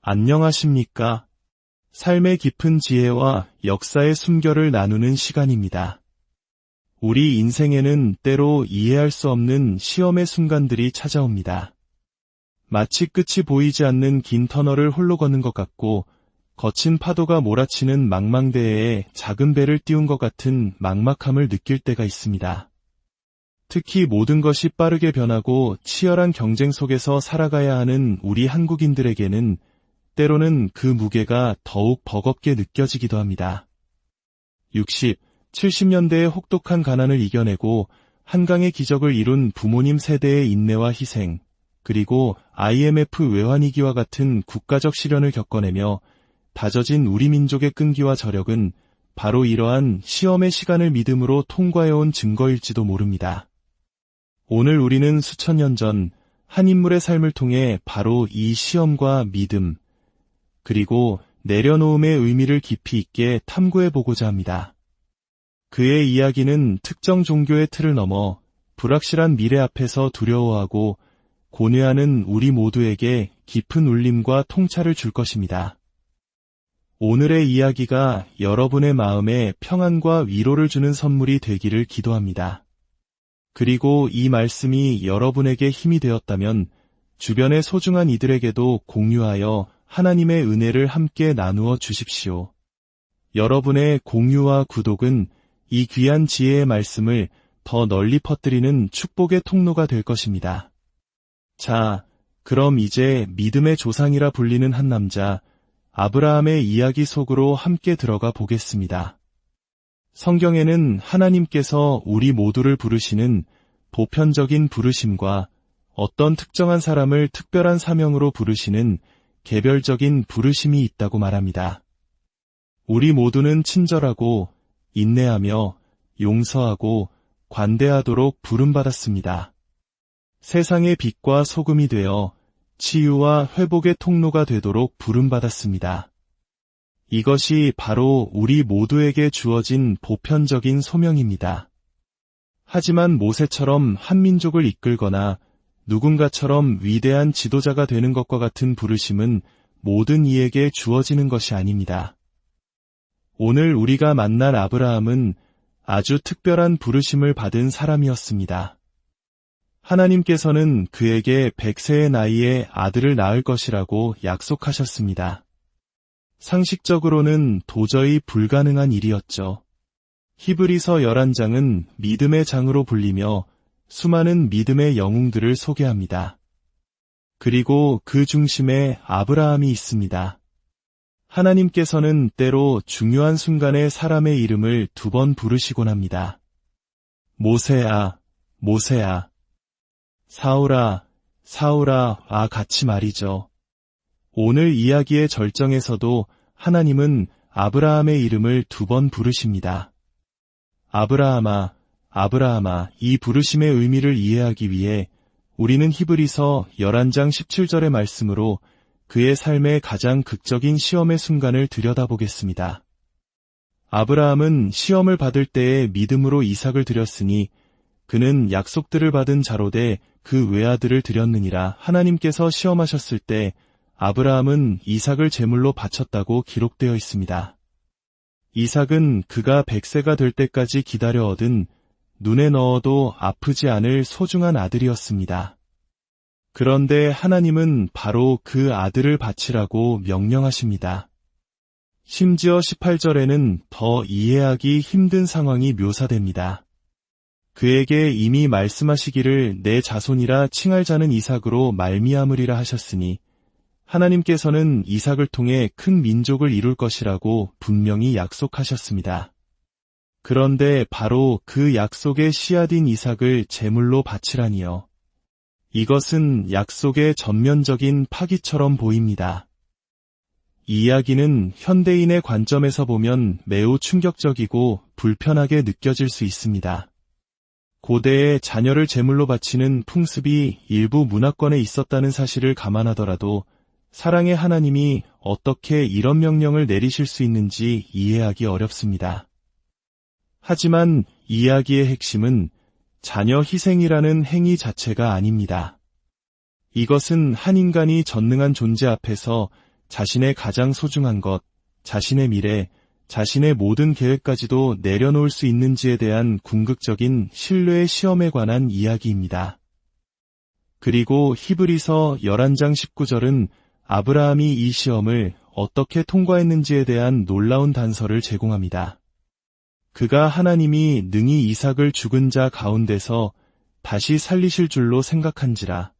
안녕하십니까? 삶의 깊은 지혜와 역사의 숨결을 나누는 시간입니다. 우리 인생에는 때로 이해할 수 없는 시험의 순간들이 찾아옵니다. 마치 끝이 보이지 않는 긴 터널을 홀로 걷는 것 같고 거친 파도가 몰아치는 망망대해에 작은 배를 띄운 것 같은 막막함을 느낄 때가 있습니다. 특히 모든 것이 빠르게 변하고 치열한 경쟁 속에서 살아가야 하는 우리 한국인들에게는 때로는 그 무게가 더욱 버겁게 느껴지기도 합니다. 60, 70년대의 혹독한 가난을 이겨내고 한강의 기적을 이룬 부모님 세대의 인내와 희생, 그리고 IMF 외환위기와 같은 국가적 시련을 겪어내며 다져진 우리 민족의 끈기와 저력은 바로 이러한 시험의 시간을 믿음으로 통과해온 증거일지도 모릅니다. 오늘 우리는 수천 년 전 한 인물의 삶을 통해 바로 이 시험과 믿음, 그리고 내려놓음의 의미를 깊이 있게 탐구해보고자 합니다. 그의 이야기는 특정 종교의 틀을 넘어 불확실한 미래 앞에서 두려워하고 고뇌하는 우리 모두에게 깊은 울림과 통찰을 줄 것입니다. 오늘의 이야기가 여러분의 마음에 평안과 위로를 주는 선물이 되기를 기도합니다. 그리고 이 말씀이 여러분에게 힘이 되었다면 주변의 소중한 이들에게도 공유하여 하나님의 은혜를 함께 나누어 주십시오. 여러분의 공유와 구독은 이 귀한 지혜의 말씀을 더 널리 퍼뜨리는 축복의 통로가 될 것입니다. 자, 그럼 이제 믿음의 조상이라 불리는 한 남자, 아브라함의 이야기 속으로 함께 들어가 보겠습니다. 성경에는 하나님께서 우리 모두를 부르시는 보편적인 부르심과 어떤 특정한 사람을 특별한 사명으로 부르시는 개별적인 부르심이 있다고 말합니다. 우리 모두는 친절하고 인내하며 용서하고 관대하도록 부름받았습니다. 세상의 빛과 소금이 되어 치유와 회복의 통로가 되도록 부름받았습니다. 이것이 바로 우리 모두에게 주어진 보편적인 소명입니다. 하지만 모세처럼 한 민족을 이끌거나 누군가처럼 위대한 지도자가 되는 것과 같은 부르심은 모든 이에게 주어지는 것이 아닙니다. 오늘 우리가 만날 아브라함은 아주 특별한 부르심을 받은 사람이었습니다. 하나님께서는 그에게 100세의 나이에 아들을 낳을 것이라고 약속하셨습니다. 상식적으로는 도저히 불가능한 일이었죠. 히브리서 11장은 믿음의 장으로 불리며 수많은 믿음의 영웅들을 소개합니다. 그리고 그 중심에 아브라함이 있습니다. 하나님께서는 때로 중요한 순간에 사람의 이름을 2번 부르시곤 합니다. 모세아, 모세아, 사울아, 사울아, 같이 말이죠. 오늘 이야기의 절정에서도 하나님은 아브라함의 이름을 2번 부르십니다. 아브라함아, 아브라함아, 이 부르심의 의미를 이해하기 위해 우리는 히브리서 11장 17절의 말씀으로 그의 삶의 가장 극적인 시험의 순간을 들여다보겠습니다. 아브라함은 시험을 받을 때에 믿음으로 이삭을 드렸으니 그는 약속들을 받은 자로 돼 그 외아들을 드렸느니라. 하나님께서 시험하셨을 때 아브라함은 이삭을 제물로 바쳤다고 기록되어 있습니다. 이삭은 그가 100세가 될 때까지 기다려 얻은 눈에 넣어도 아프지 않을 소중한 아들이었습니다. 그런데 하나님은 바로 그 아들을 바치라고 명령하십니다. 심지어 18절에는 더 이해하기 힘든 상황이 묘사됩니다. 그에게 이미 말씀하시기를 내 자손이라 칭할 자는 이삭으로 말미암으리라 하셨으니 하나님께서는 이삭을 통해 큰 민족을 이룰 것이라고 분명히 약속하셨습니다. 그런데 바로 그 약속의 씨앗인 이삭을 제물로 바치라니요. 이것은 약속의 전면적인 파기처럼 보입니다. 이 이야기는 현대인의 관점에서 보면 매우 충격적이고 불편하게 느껴질 수 있습니다. 고대에 자녀를 제물로 바치는 풍습이 일부 문화권에 있었다는 사실을 감안하더라도 사랑의 하나님이 어떻게 이런 명령을 내리실 수 있는지 이해하기 어렵습니다. 하지만 이야기의 핵심은 자녀 희생이라는 행위 자체가 아닙니다. 이것은 한 인간이 전능한 존재 앞에서 자신의 가장 소중한 것, 자신의 미래, 자신의 모든 계획까지도 내려놓을 수 있는지에 대한 궁극적인 신뢰의 시험에 관한 이야기입니다. 그리고 히브리서 11장 19절은 아브라함이 이 시험을 어떻게 통과했는지에 대한 놀라운 단서를 제공합니다. 그가 하나님이 능히 이삭을 죽은 자 가운데서 다시 살리실 줄로 생각한지라.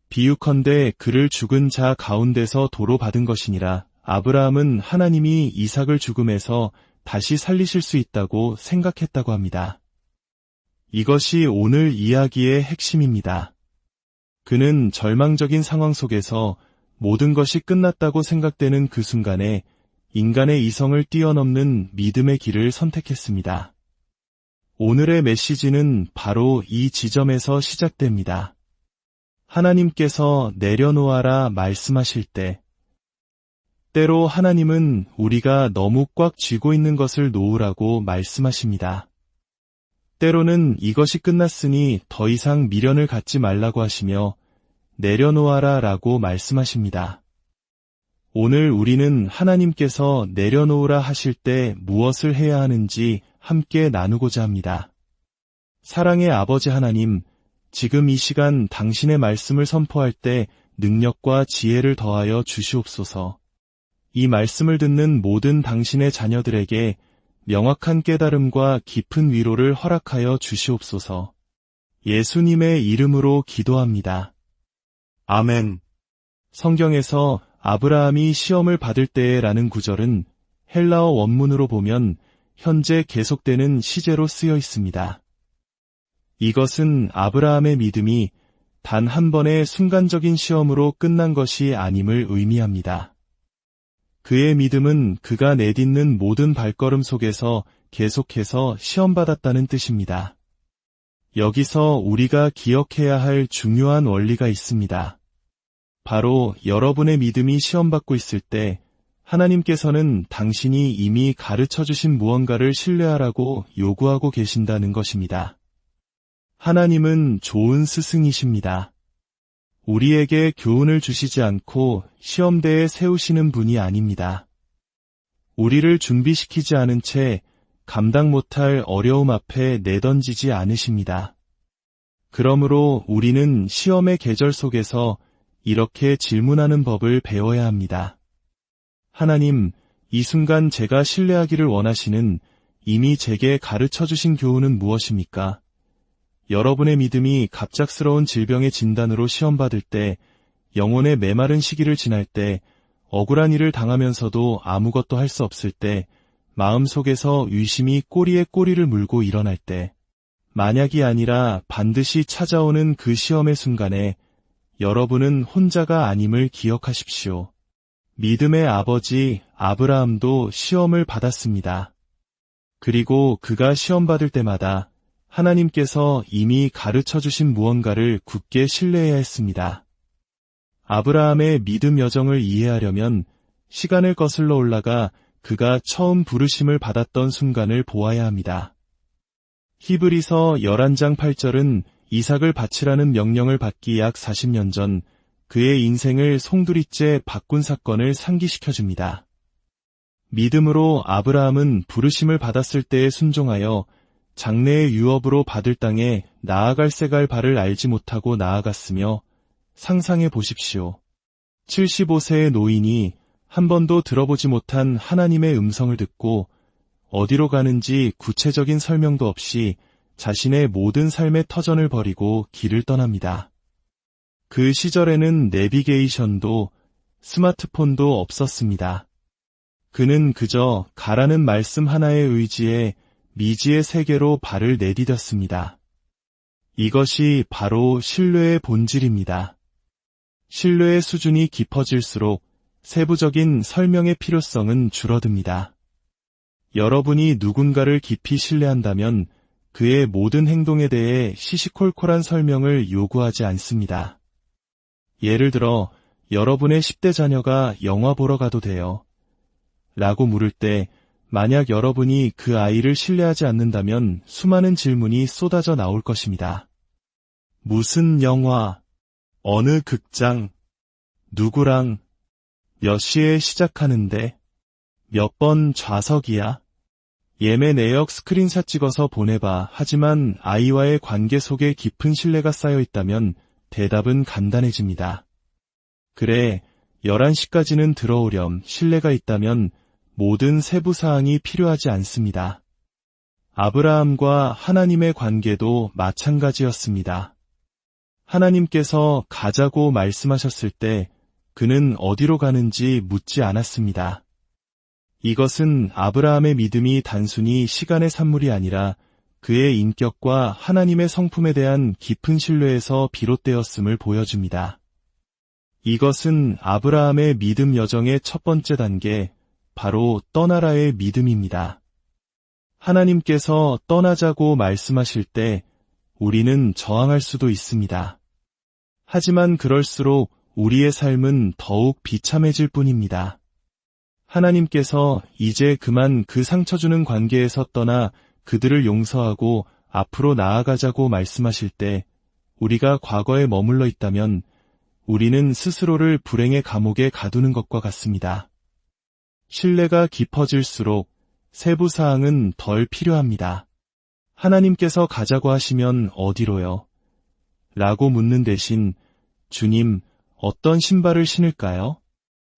비유컨대 그를 죽은 자 가운데서 도로 받은 것이니라. 아브라함은 하나님이 이삭을 죽음에서 다시 살리실 수 있다고 생각했다고 합니다. 이것이 오늘 이야기의 핵심입니다. 그는 절망적인 상황 속에서 모든 것이 끝났다고 생각되는 그 순간에 인간의 이성을 뛰어넘는 믿음의 길을 선택했습니다. 오늘의 메시지는 바로 이 지점에서 시작됩니다. 하나님께서 내려놓아라 말씀하실 때, 때로 하나님은 우리가 너무 꽉 쥐고 있는 것을 놓으라고 말씀하십니다. 때로는 이것이 끝났으니 더 이상 미련을 갖지 말라고 하시며 내려놓아라 라고 말씀하십니다. 오늘 우리는 하나님께서 내려놓으라 하실 때 무엇을 해야 하는지 함께 나누고자 합니다. 사랑의 아버지 하나님, 지금 이 시간 당신의 말씀을 선포할 때 능력과 지혜를 더하여 주시옵소서. 이 말씀을 듣는 모든 당신의 자녀들에게 명확한 깨달음과 깊은 위로를 허락하여 주시옵소서. 예수님의 이름으로 기도합니다. 아멘. 성경에서 아브라함이 시험을 받을 때에라는 구절은 헬라어 원문으로 보면 현재 계속되는 시제로 쓰여 있습니다. 이것은 아브라함의 믿음이 단 한 번의 순간적인 시험으로 끝난 것이 아님을 의미합니다. 그의 믿음은 그가 내딛는 모든 발걸음 속에서 계속해서 시험받았다는 뜻입니다. 여기서 우리가 기억해야 할 중요한 원리가 있습니다. 바로 여러분의 믿음이 시험받고 있을 때 하나님께서는 당신이 이미 가르쳐 주신 무언가를 신뢰하라고 요구하고 계신다는 것입니다. 하나님은 좋은 스승이십니다. 우리에게 교훈을 주시지 않고 시험대에 세우시는 분이 아닙니다. 우리를 준비시키지 않은 채 감당 못할 어려움 앞에 내던지지 않으십니다. 그러므로 우리는 시험의 계절 속에서 이렇게 질문하는 법을 배워야 합니다. 하나님, 이 순간 제가 신뢰하기를 원하시는 이미 제게 가르쳐 주신 교훈은 무엇입니까? 여러분의 믿음이 갑작스러운 질병의 진단으로 시험받을 때, 영혼의 메마른 시기를 지날 때, 억울한 일을 당하면서도 아무것도 할 수 없을 때, 마음속에서 의심이 꼬리에 꼬리를 물고 일어날 때, 만약이 아니라 반드시 찾아오는 그 시험의 순간에 여러분은 혼자가 아님을 기억하십시오. 믿음의 아버지 아브라함도 시험을 받았습니다. 그리고 그가 시험받을 때마다 하나님께서 이미 가르쳐 주신 무언가를 굳게 신뢰해야 했습니다. 아브라함의 믿음 여정을 이해하려면 시간을 거슬러 올라가 그가 처음 부르심을 받았던 순간을 보아야 합니다. 히브리서 11장 8절은 이삭을 바치라는 명령을 받기 약 40년 전 그의 인생을 송두리째 바꾼 사건을 상기시켜줍니다. 믿음으로 아브라함은 부르심을 받았을 때에 순종하여 장래의 유업으로 받을 땅에 나아갈 새갈 발을 알지 못하고 나아갔으며 상상해 보십시오. 75세의 노인이 한 번도 들어보지 못한 하나님의 음성을 듣고 어디로 가는지 구체적인 설명도 없이 자신의 모든 삶의 터전을 버리고 길을 떠납니다. 그 시절에는 내비게이션도 스마트폰도 없었습니다. 그는 그저 가라는 말씀 하나에 의지해 미지의 세계로 발을 내디뎠습니다. 이것이 바로 신뢰의 본질입니다. 신뢰의 수준이 깊어질수록 세부적인 설명의 필요성은 줄어듭니다. 여러분이 누군가를 깊이 신뢰한다면 그의 모든 행동에 대해 시시콜콜한 설명을 요구하지 않습니다. 예를 들어 여러분의 10대 자녀가 영화 보러 가도 돼요? 라고 물을 때 만약 여러분이 그 아이를 신뢰하지 않는다면 수많은 질문이 쏟아져 나올 것입니다. 무슨 영화? 어느 극장? 누구랑? 몇 시에 시작하는데? 몇 번 좌석이야? 예매 내역 스크린샷 찍어서 보내봐. 하지만 아이와의 관계 속에 깊은 신뢰가 쌓여 있다면 대답은 간단해집니다. 그래, 11시까지는 들어오렴. 신뢰가 있다면 모든 세부 사항이 필요하지 않습니다. 아브라함과 하나님의 관계도 마찬가지였습니다. 하나님께서 가자고 말씀하셨을 때 그는 어디로 가는지 묻지 않았습니다. 이것은 아브라함의 믿음이 단순히 시간의 산물이 아니라 그의 인격과 하나님의 성품에 대한 깊은 신뢰에서 비롯되었음을 보여줍니다. 이것은 아브라함의 믿음 여정의 첫 번째 단계, 바로 떠나라의 믿음입니다. 하나님께서 떠나자고 말씀하실 때 우리는 저항할 수도 있습니다. 하지만 그럴수록 우리의 삶은 더욱 비참해질 뿐입니다. 하나님께서 이제 그만 그 상처 주는 관계에서 떠나 그들을 용서하고 앞으로 나아가자고 말씀하실 때 우리가 과거에 머물러 있다면 우리는 스스로를 불행의 감옥에 가두는 것과 같습니다. 신뢰가 깊어질수록 세부 사항은 덜 필요합니다. 하나님께서 가자고 하시면 어디로요? 라고 묻는 대신 주님, 어떤 신발을 신을까요?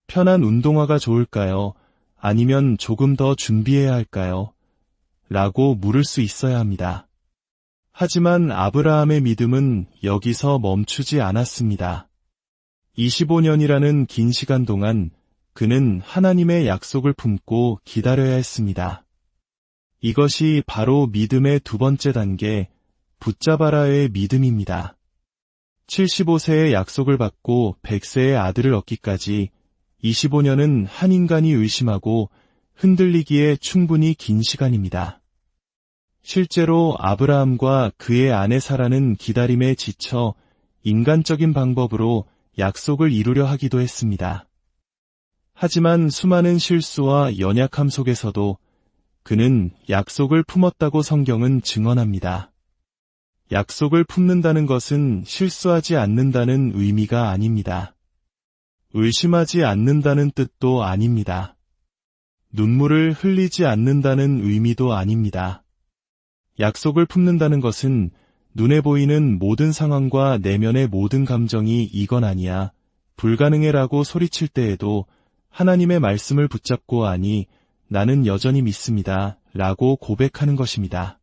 편한 운동화가 좋을까요? 아니면 조금 더 준비해야 할까요? 라고 물을 수 있어야 합니다. 하지만 아브라함의 믿음은 여기서 멈추지 않았습니다. 25년이라는 긴 시간 동안 그는 하나님의 약속을 품고 기다려야 했습니다. 이것이 바로 믿음의 두 번째 단계, 붙잡아라의 믿음입니다. 75세의 약속을 받고 100세의 아들을 얻기까지 25년은 한 인간이 의심하고 흔들리기에 충분히 긴 시간입니다. 실제로 아브라함과 그의 아내 사라는 기다림에 지쳐 인간적인 방법으로 약속을 이루려 하기도 했습니다. 하지만 수많은 실수와 연약함 속에서도 그는 약속을 품었다고 성경은 증언합니다. 약속을 품는다는 것은 실수하지 않는다는 의미가 아닙니다. 의심하지 않는다는 뜻도 아닙니다. 눈물을 흘리지 않는다는 의미도 아닙니다. 약속을 품는다는 것은 눈에 보이는 모든 상황과 내면의 모든 감정이 이건 아니야, 불가능해라고 소리칠 때에도 하나님의 말씀을 붙잡고 아니, 나는 여전히 믿습니다. 라고 고백하는 것입니다.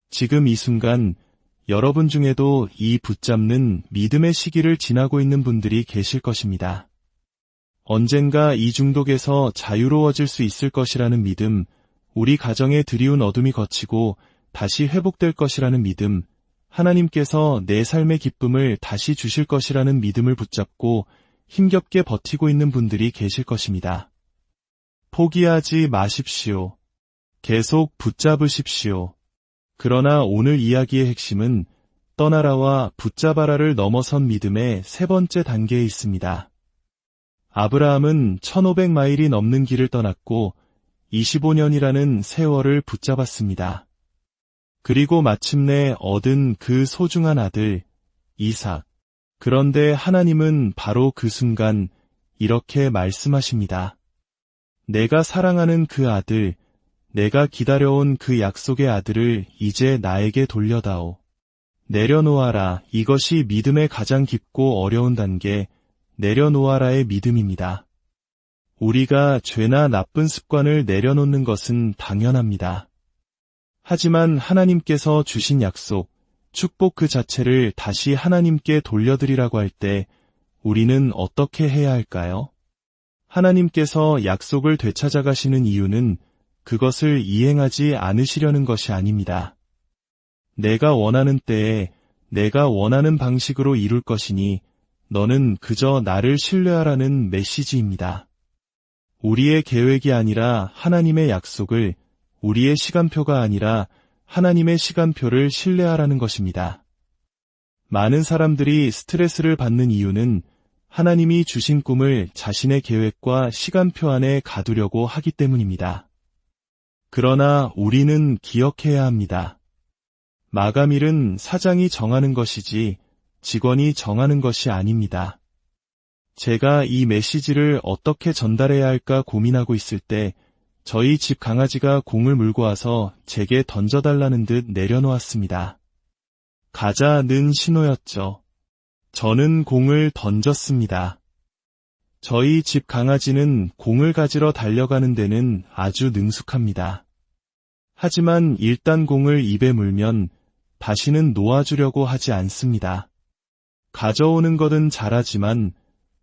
지금 이 순간 여러분 중에도 이 붙잡는 믿음의 시기를 지나고 있는 분들이 계실 것입니다. 언젠가 이 중독에서 자유로워질 수 있을 것이라는 믿음, 우리 가정에 드리운 어둠이 거치고 다시 회복될 것이라는 믿음, 하나님께서 내 삶의 기쁨을 다시 주실 것이라는 믿음을 붙잡고 힘겹게 버티고 있는 분들이 계실 것입니다. 포기하지 마십시오. 계속 붙잡으십시오. 그러나 오늘 이야기의 핵심은 떠나라와 붙잡아라를 넘어선 믿음의 세 번째 단계에 있습니다. 아브라함은 1500마일이 넘는 길을 떠났고 25년이라는 세월을 붙잡았습니다. 그리고 마침내 얻은 그 소중한 아들, 이삭. 그런데 하나님은 바로 그 순간 이렇게 말씀하십니다. 내가 사랑하는 그 아들, 내가 기다려온 그 약속의 아들을 이제 나에게 돌려다오. 내려놓아라. 이것이 믿음의 가장 깊고 어려운 단계, 내려놓아라의 믿음입니다. 우리가 죄나 나쁜 습관을 내려놓는 것은 당연합니다. 하지만 하나님께서 주신 약속, 축복 그 자체를 다시 하나님께 돌려드리라고 할 때 우리는 어떻게 해야 할까요? 하나님께서 약속을 되찾아가시는 이유는 그것을 이행하지 않으시려는 것이 아닙니다. 내가 원하는 때에 내가 원하는 방식으로 이룰 것이니 너는 그저 나를 신뢰하라는 메시지입니다. 우리의 계획이 아니라 하나님의 약속을, 우리의 시간표가 아니라 하나님의 시간표를 신뢰하라는 것입니다. 많은 사람들이 스트레스를 받는 이유는 하나님이 주신 꿈을 자신의 계획과 시간표 안에 가두려고 하기 때문입니다. 그러나 우리는 기억해야 합니다. 마감일은 사장이 정하는 것이지 직원이 정하는 것이 아닙니다. 제가 이 메시지를 어떻게 전달해야 할까 고민하고 있을 때 저희 집 강아지가 공을 물고 와서 제게 던져달라는 듯 내려놓았습니다. 가자는 신호였죠. 저는 공을 던졌습니다. 저희 집 강아지는 공을 가지러 달려가는 데는 아주 능숙합니다. 하지만 일단 공을 입에 물면 다시는 놓아주려고 하지 않습니다. 가져오는 것은 잘하지만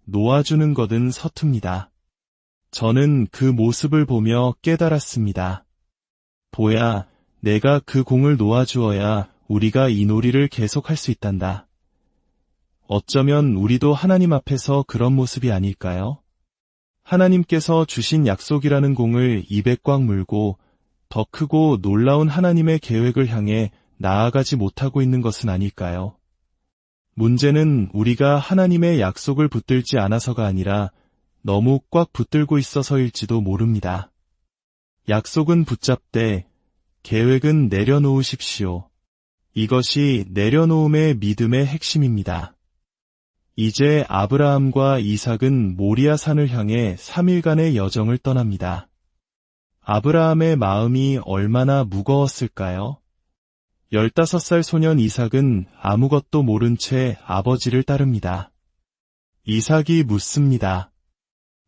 놓아주는 것은 서툽니다. 저는 그 모습을 보며 깨달았습니다. 보야, 내가 그 공을 놓아주어야 우리가 이 놀이를 계속할 수 있단다. 어쩌면 우리도 하나님 앞에서 그런 모습이 아닐까요? 하나님께서 주신 약속이라는 공을 입에 꽉 물고 더 크고 놀라운 하나님의 계획을 향해 나아가지 못하고 있는 것은 아닐까요? 문제는 우리가 하나님의 약속을 붙들지 않아서가 아니라 너무 꽉 붙들고 있어서일지도 모릅니다. 약속은 붙잡되 계획은 내려놓으십시오. 이것이 내려놓음의 믿음의 핵심입니다. 이제 아브라함과 이삭은 모리아 산을 향해 3일간의 여정을 떠납니다. 아브라함의 마음이 얼마나 무거웠을까요? 15살 소년 이삭은 아무것도 모른 채 아버지를 따릅니다. 이삭이 묻습니다.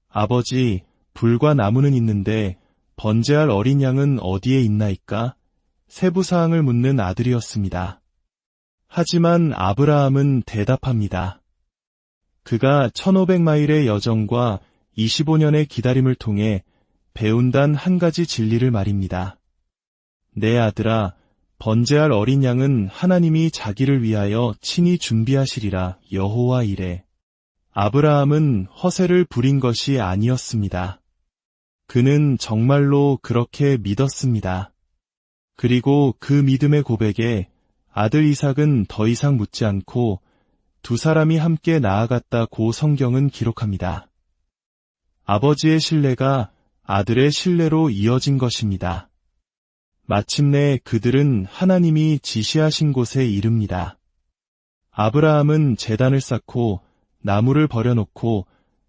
아버지, 불과 나무는 있는데 번제할 어린 양은 어디에 있나이까? 세부사항을 묻는 아들이었습니다. 하지만 아브라함은 대답합니다. 그가 1500마일의 여정과 25년의 기다림을 통해 배운 단 한 가지 진리를 말입니다. 내 아들아, 번제할 어린 양은 하나님이 자기를 위하여 친히 준비하시리라 여호와 이래. 아브라함은 허세를 부린 것이 아니었습니다. 그는 정말로 그렇게 믿었습니다. 그리고 그 믿음의 고백에 아들 이삭은 더 이상 묻지 않고 두 사람이 함께 나아갔다고 성경은 기록합니다. 아버지의 신뢰가 아들의 신뢰로 이어진 것입니다. 마침내 그들은 하나님이 지시하신 곳에 이릅니다. 아브라함은 제단을 쌓고 나무를 버려놓고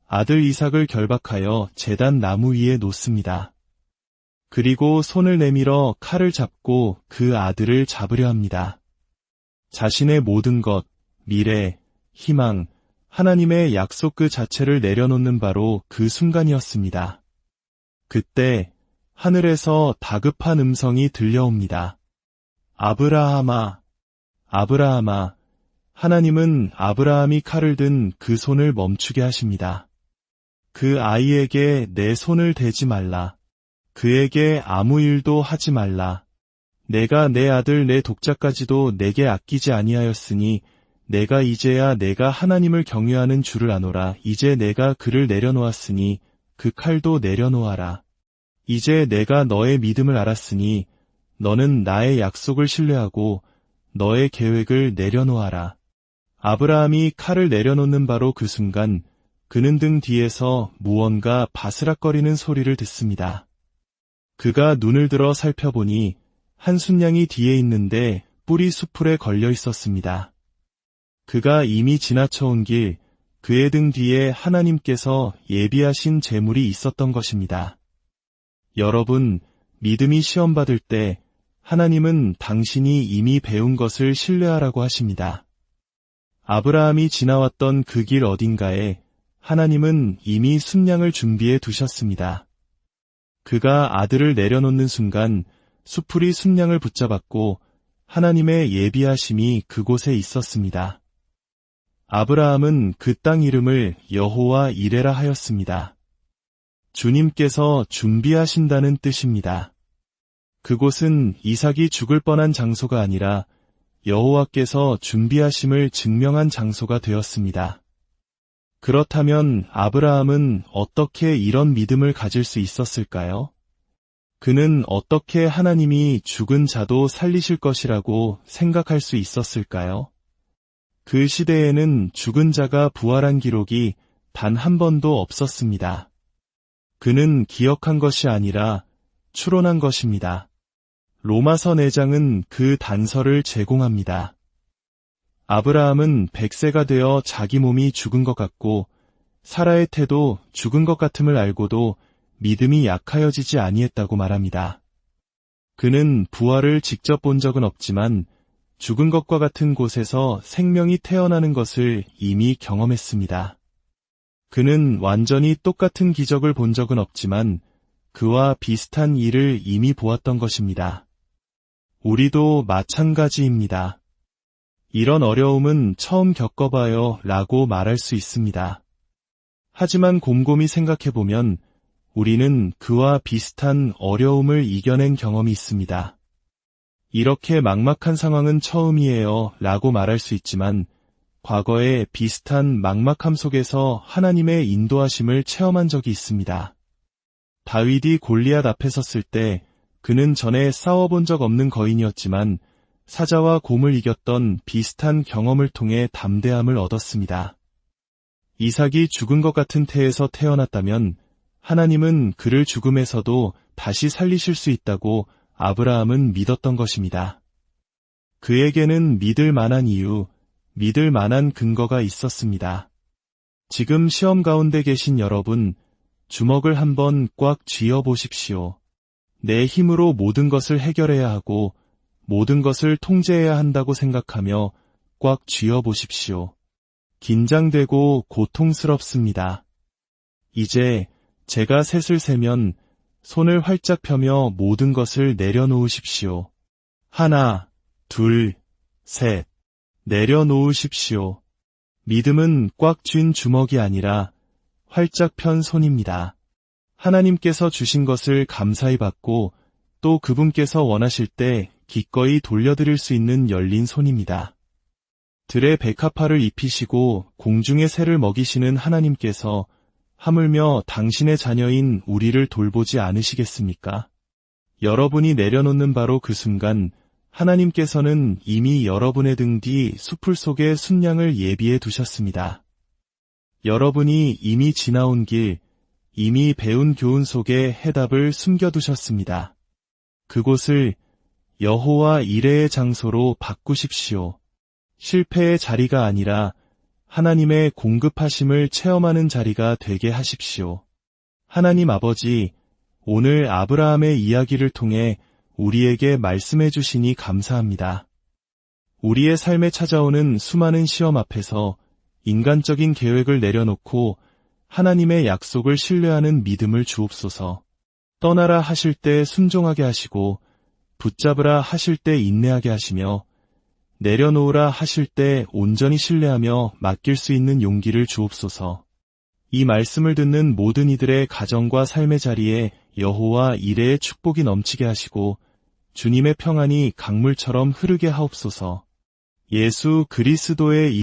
아들 이삭을 결박하여 제단 나무 위에 놓습니다. 그리고 손을 내밀어 칼을 잡고 그 아들을 잡으려 합니다. 자신의 모든 것, 미래, 희망, 하나님의 약속 그 자체를 내려놓는 바로 그 순간이었습니다. 그때 하늘에서 다급한 음성이 들려옵니다. 아브라함아, 아브라함아. 하나님은 아브라함이 칼을 든 그 손을 멈추게 하십니다. 그 아이에게 내 손을 대지 말라. 그에게 아무 일도 하지 말라. 내가 내 아들 내 독자까지도 내게 아끼지 아니하였으니 내가 이제야 내가 하나님을 경외하는 줄을 아노라. 이제 내가 그를 내려놓았으니 그 칼도 내려놓아라. 이제 내가 너의 믿음을 알았으니 너는 나의 약속을 신뢰하고 너의 계획을 내려놓아라. 아브라함이 칼을 내려놓는 바로 그 순간 그는 등 뒤에서 무언가 바스락거리는 소리를 듣습니다. 그가 눈을 들어 살펴보니 한 순양이 뒤에 있는데 뿔이 수풀에 걸려 있었습니다. 그가 이미 지나쳐온 길, 그의 등 뒤에 하나님께서 예비하신 재물이 있었던 것입니다. 여러분, 믿음이 시험받을 때 하나님은 당신이 이미 배운 것을 신뢰하라고 하십니다. 아브라함이 지나왔던 그 길 어딘가에 하나님은 이미 순양을 준비해 두셨습니다. 그가 아들을 내려놓는 순간 수풀이 순양을 붙잡았고 하나님의 예비하심이 그곳에 있었습니다. 아브라함은 그 땅 이름을 여호와 이레라 하였습니다. 주님께서 준비하신다는 뜻입니다. 그곳은 이삭이 죽을 뻔한 장소가 아니라 여호와께서 준비하심을 증명한 장소가 되었습니다. 그렇다면 아브라함은 어떻게 이런 믿음을 가질 수 있었을까요? 그는 어떻게 하나님이 죽은 자도 살리실 것이라고 생각할 수 있었을까요? 그 시대에는 죽은 자가 부활한 기록이 단 한 번도 없었습니다. 그는 기억한 것이 아니라 추론한 것입니다. 로마서 4장은 그 단서를 제공합니다. 아브라함은 100세가 되어 자기 몸이 죽은 것 같고 사라의 태도 죽은 것 같음을 알고도 믿음이 약하여지지 아니했다고 말합니다. 그는 부활을 직접 본 적은 없지만 죽은 것과 같은 곳에서 생명이 태어나는 것을 이미 경험했습니다. 그는 완전히 똑같은 기적을 본 적은 없지만 그와 비슷한 일을 이미 보았던 것입니다. 우리도 마찬가지입니다. 이런 어려움은 처음 겪어봐요 라고 말할 수 있습니다. 하지만 곰곰이 생각해보면 우리는 그와 비슷한 어려움을 이겨낸 경험이 있습니다. 이렇게 막막한 상황은 처음이에요 라고 말할 수 있지만 과거에 비슷한 막막함 속에서 하나님의 인도하심을 체험한 적이 있습니다. 다윗이 골리앗 앞에 섰을 때 그는 전에 싸워본 적 없는 거인이었지만 사자와 곰을 이겼던 비슷한 경험을 통해 담대함을 얻었습니다. 이삭이 죽은 것 같은 태에서 태어났다면 하나님은 그를 죽음에서도 다시 살리실 수 있다고 아브라함은 믿었던 것입니다. 그에게는 믿을 만한 이유, 믿을 만한 근거가 있었습니다. 지금 시험 가운데 계신 여러분, 주먹을 한번 꽉 쥐어 보십시오. 내 힘으로 모든 것을 해결해야 하고 모든 것을 통제해야 한다고 생각하며 꽉 쥐어 보십시오. 긴장되고 고통스럽습니다. 이제 제가 셋을 세면 손을 활짝 펴며 모든 것을 내려놓으십시오. 하나, 둘, 셋. 내려놓으십시오. 믿음은 꽉 쥔 주먹이 아니라 활짝 편 손입니다. 하나님께서 주신 것을 감사히 받고 또 그분께서 원하실 때 기꺼이 돌려드릴 수 있는 열린 손입니다. 들의 백합화를 입히시고 공중의 새를 먹이시는 하나님께서 하물며 당신의 자녀인 우리를 돌보지 않으시겠습니까? 여러분이 내려놓는 바로 그 순간 하나님께서는 이미 여러분의 등 뒤 수풀 속에 순양을 예비해 두셨습니다. 여러분이 이미 지나온 길, 이미 배운 교훈 속에 해답을 숨겨두셨습니다. 그곳을 여호와 이레의 장소로 바꾸십시오. 실패의 자리가 아니라 하나님의 공급하심을 체험하는 자리가 되게 하십시오. 하나님 아버지, 오늘 아브라함의 이야기를 통해 우리에게 말씀해 주시니 감사합니다. 우리의 삶에 찾아오는 수많은 시험 앞에서 인간적인 계획을 내려놓고 하나님의 약속을 신뢰하는 믿음을 주옵소서. 떠나라 하실 때 순종하게 하시고 붙잡으라 하실 때 인내하게 하시며 내려놓으라 하실 때 온전히 신뢰하며 맡길 수 있는 용기를 주옵소서. 이 말씀을 듣는 모든 이들의 가정과 삶의 자리에 여호와 이레의 축복이 넘치게 하시고 주님의 평안이 강물처럼 흐르게 하옵소서. 예수 그리스도의